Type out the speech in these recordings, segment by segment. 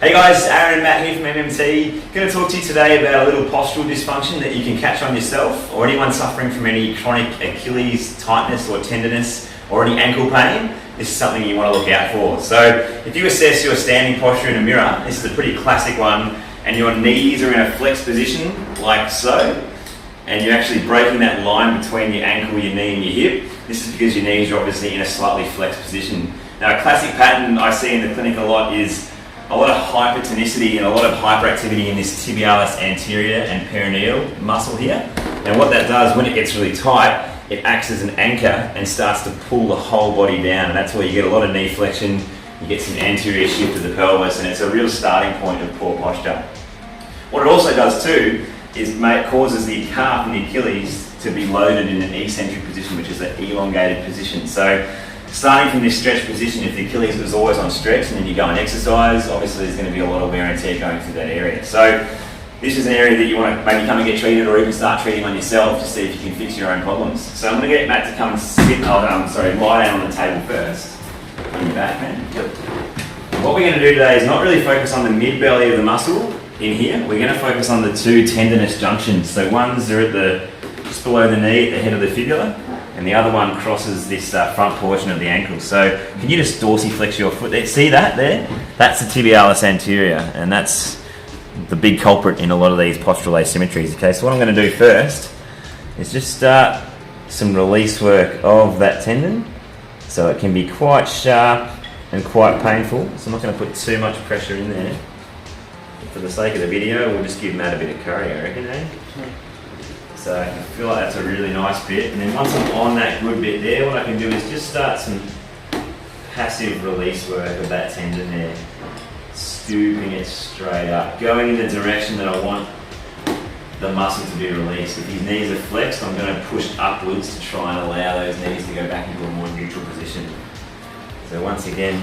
Hey guys, Aaron and Matt here from MMT. Going to talk to you today about a little postural dysfunction that you can catch on yourself, or anyone suffering from any chronic Achilles tightness or tenderness or any ankle pain. This is something you want to look out for. So if you assess your standing posture in a mirror, this is a pretty classic one, and your knees are in a flexed position like so, and you're actually breaking that line between your ankle, your knee and your hip. This is because your knees are obviously in a slightly flexed position. Now a classic pattern I see in the clinic a lot is a lot of hypertonicity and a lot of hyperactivity in this tibialis anterior and peroneal muscle here. And what that does, when it gets really tight, it acts as an anchor and starts to pull the whole body down, and that's where you get a lot of knee flexion, you get some anterior shift of the pelvis, and it's a real starting point of poor posture. What it also does too is causes the calf and the Achilles to be loaded in an eccentric position, which is an elongated position. So starting from this stretched position, if the Achilles was always on stretch and then you go and exercise, obviously there's going to be a lot of wear and tear going through that area. So this is an area that you want to maybe come and get treated, or even start treating on yourself to see if you can fix your own problems. So I'm going to get Matt to come and lie down on the table first. On your back, man. Yep. What we're going to do today is not really focus on the mid-belly of the muscle in here. We're going to focus on the two tendinous junctions. So ones are at just below the knee at the head of the fibula, and the other one crosses this front portion of the ankle. So can you just dorsiflex your foot there? See that there? That's the tibialis anterior, and that's the big culprit in a lot of these postural asymmetries. Okay, so what I'm going to do first is just start some release work of that tendon. So it can be quite sharp and quite painful. So I'm not going to put too much pressure in there. But for the sake of the video, we'll just give Matt a bit of curry, I reckon, eh? So I feel like that's a really nice bit. And then once I'm on that good bit there, what I can do is just start some passive release work of that tendon there. Scooping it straight up, going in the direction that I want the muscle to be released. If his knees are flexed, I'm going to push upwards to try and allow those knees to go back into a more neutral position. So once again,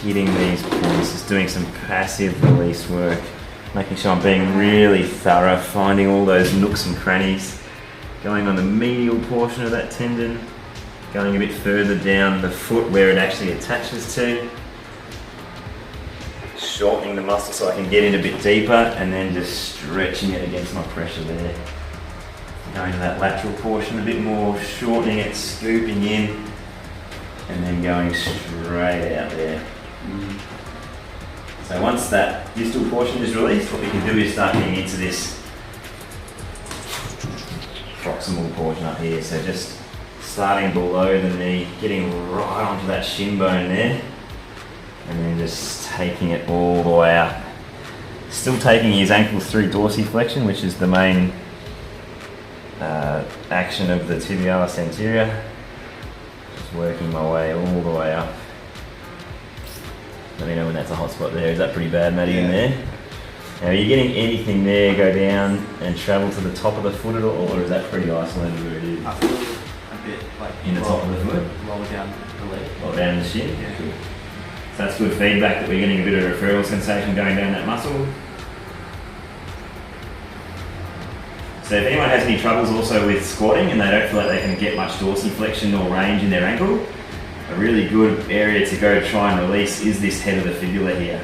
hitting these points, just doing some passive release work, making sure I'm being really thorough, finding all those nooks and crannies, going on the medial portion of that tendon, going a bit further down the foot where it actually attaches to, shortening the muscle so I can get in a bit deeper, and then just stretching it against my pressure there. Going to that lateral portion a bit more, shortening it, scooping in, and then going straight out there. So once that distal portion is released, what we can do is start getting into this proximal portion up here. So just starting below the knee, getting right onto that shin bone there, and then just taking it all the way up. Still taking his ankle through dorsiflexion, which is the main action of the tibialis anterior. Just working my way all the way up. Let me know when that's a hot spot there. Is that pretty bad, Matty, in there? Now, are you getting anything there go down and travel to the top of the foot at all, or is that pretty isolated where it is? I feel a bit like in the top of the foot? Lower down the leg. Lower down the shin? Yeah. Cool. So that's good feedback that we're getting a bit of referral sensation going down that muscle. So if anyone has any troubles also with squatting and they don't feel like they can get much dorsiflexion or range in their ankle, a really good area to go try and release is this head of the fibula here.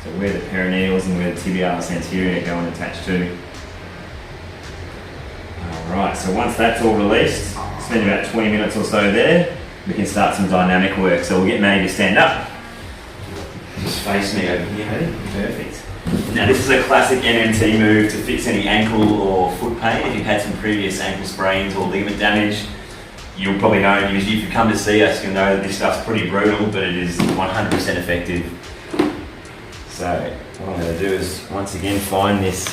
So where the peroneals and where the tibialis anterior go and attach to. Alright, so once that's all released, spend about 20 minutes or so there, we can start some dynamic work. So we'll get Maddie to stand up. Just face me over here, Maddie. Perfect. Now this is a classic MMT move to fix any ankle or foot pain. If you've had some previous ankle sprains or ligament damage, you'll probably know, if you come to see us, you'll know that this stuff's pretty brutal, but it is 100% effective. So what I'm going to do is once again find this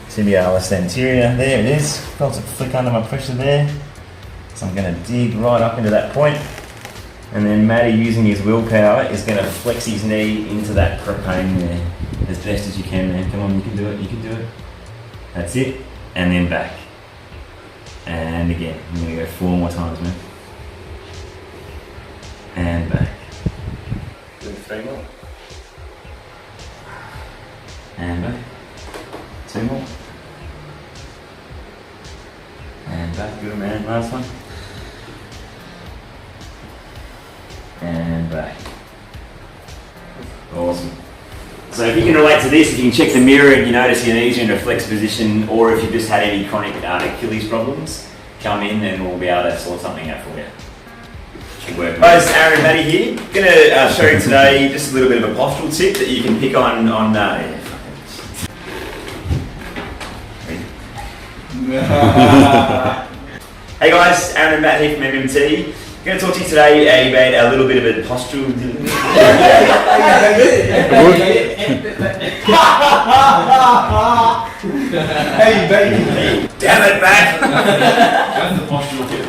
tibialis anterior. There it is. Felt it flick under my pressure there. So I'm going to dig right up into that point, and then Matty, using his willpower, is going to flex his knee into that pain there as best as you can, man. Come on, you can do it, you can do it. That's it, and then back. And again, I'm going to go 4 more times, man. And back. Do 3 more. And back. 2 more. And back, good man, last one. And back. Awesome. So if you can relate to this, if you can check the mirror and you notice your knees are in a flexed position, or if you've just had any chronic Achilles problems, come in and we'll be able to sort something out for you. Guys, Aaron and Matty here. Going to show you today just a little bit of a postural tip that you can pick on Hey guys, Aaron and Matt here from MMT. I'm going to talk to you today about a little bit of a postural... Hey baby! Damn it, Matt! That's the postural tip.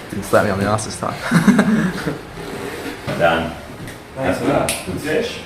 Didn't slap me on the ass this time. Done. Thanks for that. Good fish.